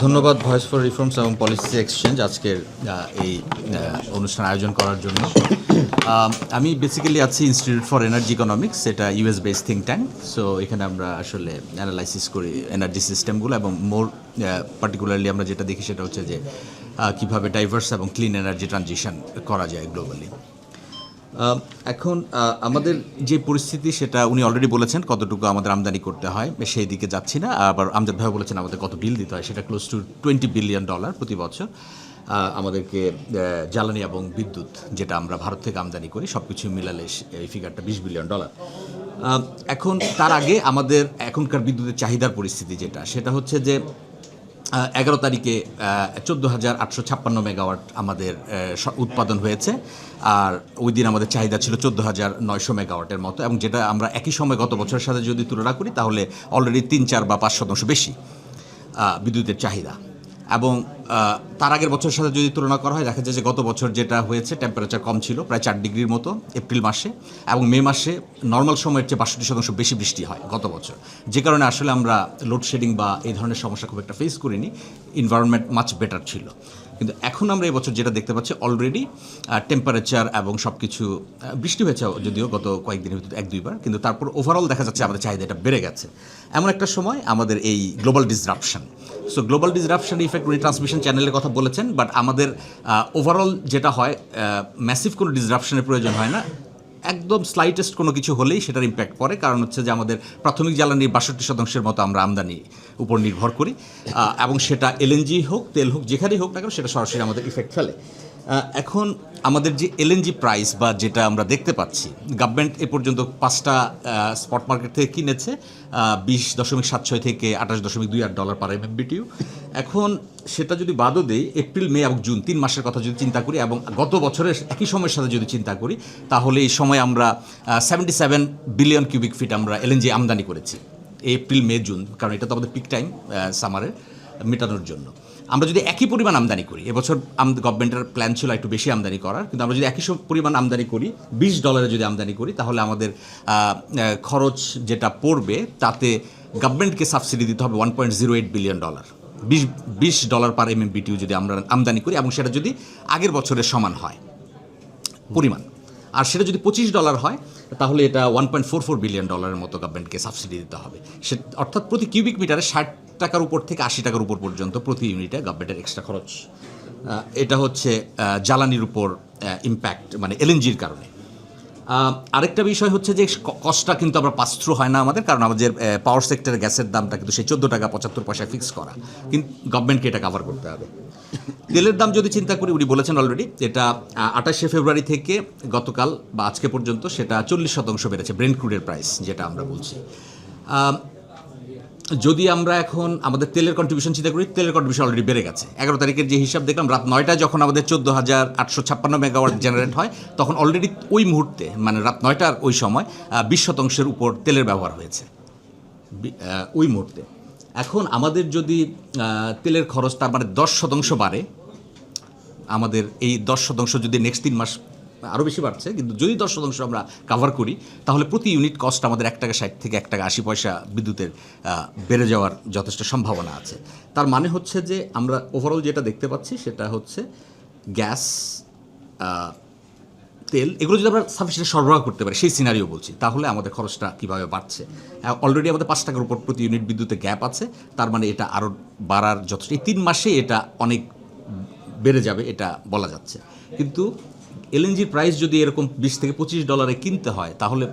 ধন্যবাদ voice for reforms এবং policy exchange আজকের এই অনুষ্ঠান আয়োজন করার জন্য। আমি বেসিক্যালি আছি ইনস্টিটিউট ফর এনার্জি ইকোনমিক্স, এটা US base think tank. So এখানে আমরা আসলে অ্যানালাইসিস করি এনার্জি সিস্টেমগুলো, এবং মোর পার্টিকুলারলি আমরা যেটা দেখি সেটা হচ্ছে যে কীভাবে ডাইভার্স এবং ক্লিন এনার্জি ট্রানজিশন করা যায় গ্লোবালি। এখন আমাদের যে পরিস্থিতি সেটা উনি অলরেডি বলেছেন, কতটুকু আমাদের আমদানি করতে হয় সেই দিকে যাচ্ছি না। আবার আমজাদ ভাই বলেছেন আমাদের কত বিল দিতে হয়, সেটা ক্লোজ টু $20 বিলিয়ন প্রতি বছর আমাদেরকে জ্বালানি এবং বিদ্যুৎ যেটা আমরা ভারত থেকে আমদানি করি সব কিছু মিলালে এই ফিগারটা $20 বিলিয়ন। এখন তার আগে আমাদের এখনকার বিদ্যুতের চাহিদার পরিস্থিতি সেটা হচ্ছে যে 11 তারিখে 14,856 মেগাওয়াট আমাদের উৎপাদন হয়েছে, আর ওই দিন আমাদের চাহিদা ছিল 14,900 মেগাওয়াটের মতো, এবং যেটা আমরা একই সময় গত বছরের সাথে যদি তুলনা করি তাহলে অলরেডি 3, 4 বা 5% বেশি বিদ্যুতের চাহিদা। এবং তার আগের বছরের সাথে যদি তুলনা করা হয় দেখা যায় যে গত বছর যেটা হয়েছে টেম্পারেচার কম ছিল, প্রায় 4 ডিগ্রির মতো এপ্রিল মাসে, এবং মে মাসে নর্মাল সময়ের চেয়ে 62% বেশি বৃষ্টি হয় গত বছর, যে কারণে আসলে আমরা লোডশেডিং বা এই ধরনের সমস্যা খুব একটা ফেস করিনি, এনভায়রনমেন্ট মাচ বেটার ছিল। কিন্তু এখন আমরা এবছর যেটা দেখতে পাচ্ছি অলরেডি টেম্পারেচার এবং সব কিছু, বৃষ্টি হয়েছে যদিও গত কয়েকদিনের ভিতরে 1-2 বার, কিন্তু তারপর ওভারঅল দেখা যাচ্ছে আমাদের চাহিদাটা বেড়ে গেছে। এমন একটা সময় আমাদের এই global disruption, so global disruption effect উনি ট্রান্সমিশন চ্যানেলের কথা বলেছেন, বাট আমাদের ওভারঅল যেটা হয় ম্যাসিভ কোনো ডিসরাপশনের প্রয়োজন হয় না, একদম স্লাইটেস্ট কোনো কিছু হলেই সেটার ইম্প্যাক্ট পড়ে। কারণ হচ্ছে যে আমাদের প্রাথমিক জ্বালানির 62% মতো আমরা আমদানি উপর নির্ভর করি, এবং সেটা এলএনজি হোক তেল হোক যেখানেই হোক না কেন সেটা সরাসরি আমাদের ইফেক্ট ফেলে। এখন আমাদের যে এলএনজি প্রাইস বা যেটা আমরা দেখতে পাচ্ছি, গভর্নমেন্ট এ পর্যন্ত 5টা স্পট মার্কেট থেকে কিনেছে 20.76 থেকে $28.28 পার MMBTU। এখন সেটা যদি বাদও দেই, এপ্রিল মে এবং জুন 3 মাসের কথা যদি চিন্তা করি এবং গত বছরের একই সময়ের সাথে যদি চিন্তা করি, তাহলে এই সময় আমরা 77 বিলিয়ন কিউবিক ফিট আমরা এলএনজি আমদানি করেছি এপ্রিল মে জুন, কারণ এটা তো আমাদের পিক টাইম সামারের মেটানোর জন্য। আমরা যদি একই পরিমাণ আমদানি করি, এবছর গভর্নমেন্টের প্ল্যান ছিল একটু বেশি আমদানি করার, কিন্তু আমরা যদি একই পরিমাণ আমদানি করি, $20 যদি আমদানি করি, তাহলে আমাদের খরচ যেটা পড়বে তাতে গভর্নমেন্টকে সাবসিডি দিতে হবে $1.08 বিলিয়ন, $20 পার MMBTU যদি আমরা আমদানি করি, এবং সেটা যদি আগের বছরের সমান হয় পরিমাণ। আর সেটা যদি $25 হয় তাহলে এটা $1.44 বিলিয়ন মতো গভর্নমেন্টকে সাবসিডি দিতে হবে। সে অর্থাৎ প্রতি কিউবিক মিটারে 60 টাকার উপর থেকে 80 টাকার উপর পর্যন্ত প্রতি ইউনিটে গভর্নমেন্টের এক্সট্রা খরচ। এটা হচ্ছে জ্বালানির উপর ইম্প্যাক্ট, মানে এলএনজির কারণে। আরেকটা বিষয় হচ্ছে যে কস্টটা কিন্তু আমরা পাস থ্রু হয় না আমাদের, কারণ আমাদের পাওয়ার সেক্টরের গ্যাসের দামটা কিন্তু সেই $14.75 ফিক্স করা, কিন্তু গভর্নমেন্টকে এটা কাভার করতে হবে। তেলের দাম যদি চিন্তা করি, উনি বলেছেন অলরেডি এটা 28শে ফেব্রুয়ারি থেকে গতকাল বা আজকে পর্যন্ত সেটা 40% বেড়েছে, ব্রেন্ট ক্রুডের প্রাইস যেটা আমরা বলছি। যদি আমরা এখন আমাদের তেলের কন্ট্রিবিউশন চিন্তা করি, তেলের কন্ট্রিবিউশন অলরেডি বেড়ে গেছে। 11 তারিখের যে হিসাব দেখলাম, রাত 9টায় যখন আমাদের 14,856 মেগাওয়াট জেনারেট হয়, তখন অলরেডি ওই মুহূর্তে, মানে রাত 9টার ওই সময় 20% উপর তেলের ব্যবহার হয়েছে ওই মুহূর্তে। এখন আমাদের যদি তেলের খরচ তার মানে 10% বাড়ে, আমাদের এই 10% যদি নেক্সট 3 মাস আরও বেশি বাড়ছে, কিন্তু যদি 10% আমরা কাভার করি, তাহলে প্রতি ইউনিট কস্ট আমাদের $1.60 থেকে $1.80 বিদ্যুতের বেড়ে যাওয়ার যথেষ্ট সম্ভাবনা আছে। তার মানে হচ্ছে যে আমরা ওভারঅল যেটা দেখতে পাচ্ছি সেটা হচ্ছে গ্যাস, তেল, এগুলো যদি আমরা সাফিসিয়েন্ট সরবরাহ করতে পারি, সেই সিনারিও বলছি, তাহলে আমাদের খরচটা কীভাবে বাড়ছে। অলরেডি আমাদের 5 টাকার উপর প্রতি ইউনিট বিদ্যুতে গ্যাপ আছে, তার মানে এটা আরও বাড়ার যথেষ্ট, এই 3 মাসে এটা অনেক বেড়ে যাবে এটা বলা যাচ্ছে। কিন্তু এলএনজির প্রাইস যদি এরকম $20 থেকে $25 কিনতে হয়, তাহলে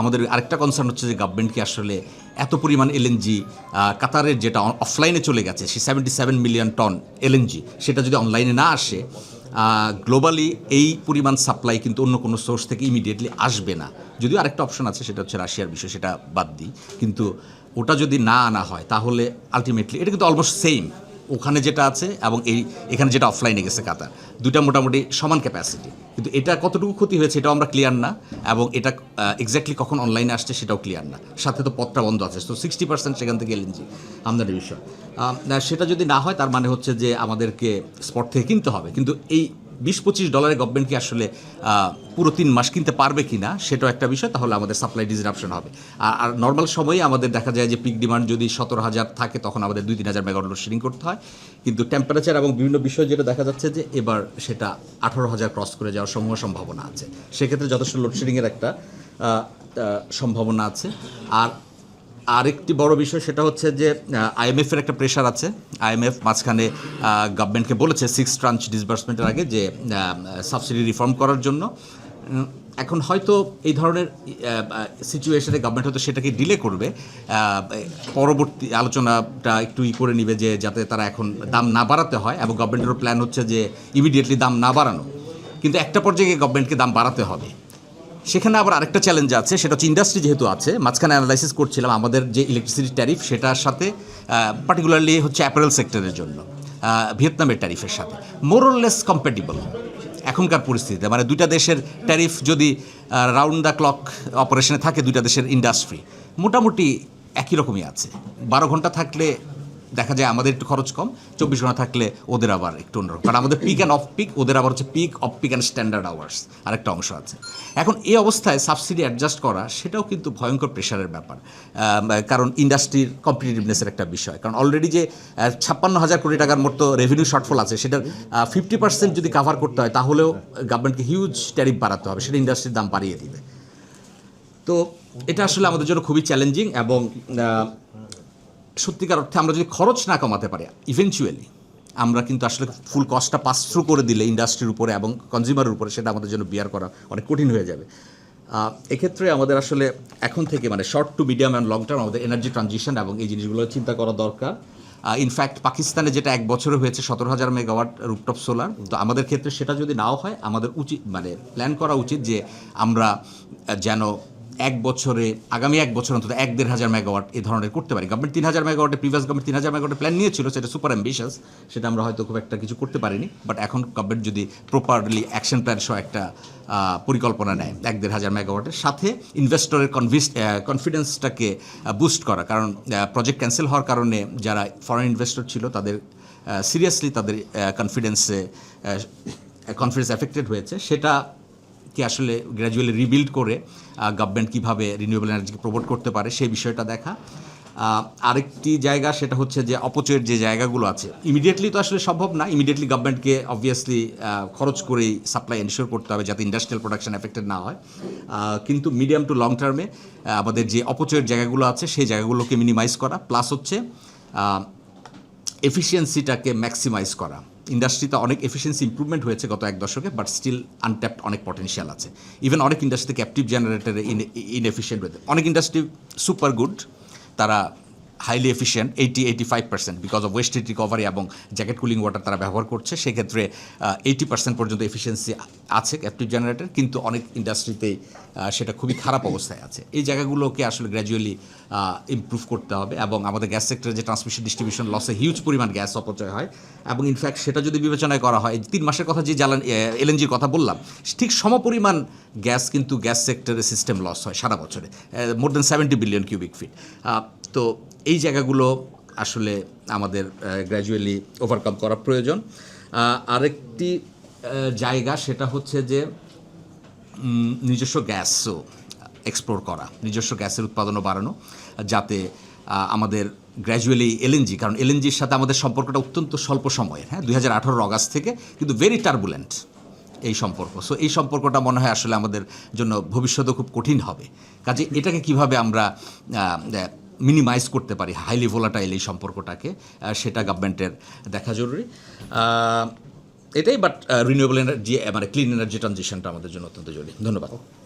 আমাদের আরেকটা কনসার্ন হচ্ছে যে গভর্নমেন্টকে আসলে এত পরিমাণ এলএনজি, কাতারের যেটা অফলাইনে চলে গেছে সেই 77 মিলিয়ন টন এলএনজি, সেটা যদি অনলাইনে না আসে, গ্লোবালি এই পরিমাণ সাপ্লাই কিন্তু অন্য কোনো সোর্স থেকে ইমিডিয়েটলি আসবে না। যদিও আরেকটা অপশন আছে, সেটা হচ্ছে রাশিয়ার বিষয়, সেটা বাদ দিই, কিন্তু ওটা যদি না আনা হয় তাহলে আলটিমেটলি এটা কিন্তু অলমোস্ট সেম, ওখানে যেটা আছে এবং এখানে যেটা অফলাইনে গেছে কাতার, দুটা মোটামুটি সমান ক্যাপাসিটি, কিন্তু এটা কতটুকু ক্ষতি হয়েছে এটাও আমরা ক্লিয়ার না, এবং এটা এক্স্যাক্টলি কখন অনলাইনে আসছে সেটাও ক্লিয়ার না। সাথে তো পথটা বন্ধ আছে, তো 60% সেখান থেকে এলএনজি আমদানির বিষয়। সেটা যদি না হয় তার মানে হচ্ছে যে আমাদেরকে স্পট থেকে কিনতে হবে, কিন্তু এই $20-25 গভর্নমেন্ট কি আসলে পুরো 3 মাস কিনতে পারবে কি না সেটাও একটা বিষয়, তাহলে আমাদের সাপ্লাই ডিসরাপশন হবে। আর নর্মাল সময়ে আমাদের দেখা যায় যে পিক ডিমান্ড যদি 17,000 থাকে তখন আমাদের 2-3 হাজার মেগাওয়াট লোডশেডিং করতে হয়, কিন্তু টেম্পারেচার এবং বিভিন্ন বিষয় যেটা দেখা যাচ্ছে যে এবার সেটা 18,000 ক্রস করে যাওয়ার সম্ভাবনা আছে। সেক্ষেত্রে যথেষ্ট লোডশেডিংয়ের একটা সম্ভাবনা আছে। আর আরেকটি বড় বিষয় সেটা হচ্ছে যে আইএমএফের একটা প্রেশার আছে। আইএমএফ মাঝখানে গভর্নমেন্টকে বলেছে 6 ট্রাঞ্চ ডিসবার্সমেন্টের আগে যে সাবসিডি রিফর্ম করার জন্য। এখন হয়তো এই ধরনের সিচুয়েশনে গভর্নমেন্ট হয়তো সেটাকে ডিলে করবে, পরবর্তী আলোচনাটা একটু করে নিবে যে যাতে তারা এখন দাম না বাড়াতে হয়, এবং গভর্নমেন্টেরও প্ল্যান হচ্ছে যে ইমিডিয়েটলি দাম না বাড়ানো, কিন্তু একটা পর্যায়ে গভর্নমেন্টকে দাম বাড়াতে হবে। সেখানে আবার আরেকটা চ্যালেঞ্জ আছে, সেটা হচ্ছে ইন্ডাস্ট্রি যেহেতু আছে। মাঝখানে অ্যানালাইসিস করছিলাম আমাদের যে ইলেকট্রিসিটি ট্যারিফ সেটার সাথে পার্টিকুলারলি হচ্ছে অ্যাপারেল সেক্টরের জন্য ভিয়েতনামের ট্যারিফের সাথে মোরলেস কম্প্যাটিবল এখনকার পরিস্থিতিতে। মানে দুইটা দেশের ট্যারিফ যদি রাউন্ড দ্য ক্লক অপারেশনে থাকে, দুইটা দেশের ইন্ডাস্ট্রি মোটামুটি একই রকমই আছে। 12 ঘন্টা থাকলে দেখা যায় আমাদের একটু খরচ কম, 24 ঘন্টা থাকলে ওদের আবার একটু অন্যরকম, কারণ আমাদের পিক অ্যান্ড অফ পিক, ওদের আবার হচ্ছে peak off peak and standard hours আরেকটা অংশ আছে। এখন এই অবস্থায় সাবসিডি অ্যাডজাস্ট করা সেটাও কিন্তু ভয়ঙ্কর প্রেশারের ব্যাপার, কারণ ইন্ডাস্ট্রির কম্পিটিটিভনেসের একটা বিষয়। কারণ অলরেডি যে 56,000 কোটি টাকার মতো রেভিনিউ শর্টফল আছে, সেটার 50% যদি কাভার করতে হয় তাহলেও গভর্নমেন্টকে হিউজ ট্যারিফ বাড়াতে হবে, সেটা ইন্ডাস্ট্রির দাম বাড়িয়ে দিবে। তো এটা আসলে আমাদের জন্য খুবই চ্যালেঞ্জিং, এবং সত্যিকার অর্থে আমরা যদি খরচ না কমাতে পারি ইভেনচুয়ালি আমরা কিন্তু আসলে ফুল কস্টটা পাস থ্রু করে দিলে ইন্ডাস্ট্রির উপরে এবং কনজিউমারের উপরে সেটা আমাদের জন্য বিয়ার করা অনেক কঠিন হয়ে যাবে। এক্ষেত্রে আমাদের আসলে এখন থেকে মানে short to medium and long term আমাদের এনার্জি ট্রানজিশন এবং এই জিনিসগুলো চিন্তা করা দরকার। ইনফ্যাক্ট পাকিস্তানে যেটা 1 বছরে হয়েছে 17,000 মেগাওয়াট রুফটপ সোলার, তো আমাদের ক্ষেত্রে সেটা যদি নাও হয় আমাদের উচিত মানে প্ল্যান করা উচিত যে আমরা যেন আগামী 1 বছর অন্তত 1-1.5 মেগাওয়াট এই ধরনের করতে পারি। গভর্নমেন্ট 3,000 মেগাওয়াটের প্রিভিয়াস গভর্নমেন্ট 3,000 মেগাওয়াটের প্ল্যান নিয়েছিল, সেটা সুপার অ্যাম্বিশাস, সেটা আমরা হয়তো খুব একটা কিছু করতে পারিনি। বাট এখন গভর্নমেন্ট যদি প্রপারলি অ্যাকশন প্ল্যান সহ একটা পরিকল্পনা নেয় 1-1.5 মেগাওয়াটের সাথে ইনভেস্টরের কনফিডেন্সটাকে বুস্ট করা, কারণ প্রজেক্ট ক্যান্সেল হওয়ার কারণে যারা ফরেন ইনভেস্টর ছিল তাদের সিরিয়াসলি তাদের কনফিডেন্স এফেক্টেড হয়েছে, সেটা কি আসলে গ্র্যাজুয়ালি রিবিল্ড করে গভর্নমেন্ট কীভাবে রিনিউয়েবল এনার্জিকে প্রমোট করতে পারে সেই বিষয়টা দেখা। আরেকটি জায়গা সেটা হচ্ছে যে অপচয়ের যে জায়গাগুলো আছে, ইমিডিয়েটলি তো আসলে সম্ভব না, ইমিডিয়েটলি গভর্নমেন্টকে অবভিয়াসলি খরচ করেই সাপ্লাই এনশিওর করতে হবে যাতে ইন্ডাস্ট্রিয়াল প্রোডাকশন এফেক্টেড না হয়, কিন্তু মিডিয়াম টু লং টার্মে আমাদের যে অপচয়ের জায়গাগুলো আছে সেই জায়গাগুলোকে মিনিমাইজ করা, প্লাস হচ্ছে এফিসিয়েন্সিটাকে ম্যাক্সিমাইজ করা। ইন্ডাস্ট্রিতে অনেক এফিসিয়েন্সি ইম্প্রুভমেন্ট হয়েছে গত 1 দশকে, বাট স্টিল আনট্যাপড অনেক পটেনশিয়াল আছে। ইভেন অনেক ইন্ডাস্ট্রিতে ক্যাপটিভ জেনারেটরে ইনএফিসিয়েন্ট হয়েছে, অনেক ইন্ডাস্ট্রি সুপার গুড, তারা highly efficient 80-85% because of waste heat recovery এবং জ্যাকেট কুলিং ওয়াটার তারা ব্যবহার করছে, সেক্ষেত্রে 80% পর্যন্ত এফিসিয়েন্সি আছে ক্যাপটিভ জেনারেটর, কিন্তু অনেক ইন্ডাস্ট্রিতেই সেটা খুবই খারাপ অবস্থায় আছে। এই জায়গাগুলোকে আসলে গ্র্যাজুয়ালি ইমপ্রুভ করতে হবে, এবং আমাদের গ্যাস সেক্টরে যে ট্রান্সমিশন ডিস্ট্রিবিউশন লসে হিউজ পরিমাণ গ্যাস অপচয় হয়, এবং ইনফ্যাক্ট সেটা যদি বিবেচনায় করা হয় 3 মাসের কথা যে এলএনজির কথা বললাম, ঠিক সমপরিমাণ গ্যাস কিন্তু গ্যাস সেক্টরে সিস্টেম লস হয় সারা বছরে, মোর দেন 70 বিলিয়ন কিউবিক ফিট। তো এই জায়গাগুলো আসলে আমাদের গ্র্যাজুয়ালি ওভারকাম করা প্রয়োজন। আরেকটি জায়গা সেটা হচ্ছে যে নিজস্ব গ্যাসও এক্সপ্লোর করা, নিজস্ব গ্যাসের উৎপাদনও বাড়ানো, যাতে আমাদের গ্র্যাজুয়ালি এলএনজি, কারণ এলএনজির সাথে আমাদের সম্পর্কটা অত্যন্ত স্বল্প সময়ের, 2018 অগাস্ট থেকে, কিন্তু ভেরি টার্বুলেন্ট এই সম্পর্ক। সো এই সম্পর্কটা মনে হয় আসলে আমাদের জন্য ভবিষ্যতে খুব কঠিন হবে। কাজে এটাকে কিভাবে আমরা মিনিমাইজ করতে পারি হাইলি ভোলাটাইল এই সম্পর্কটাকে, সেটা গভর্নমেন্টের দেখা জরুরি। এটাই, বাট রিনিউয়েবল এনার্জি মানে ক্লিন এনার্জি ট্রানজিশনটা আমাদের জন্য অত্যন্ত জরুরি। ধন্যবাদ।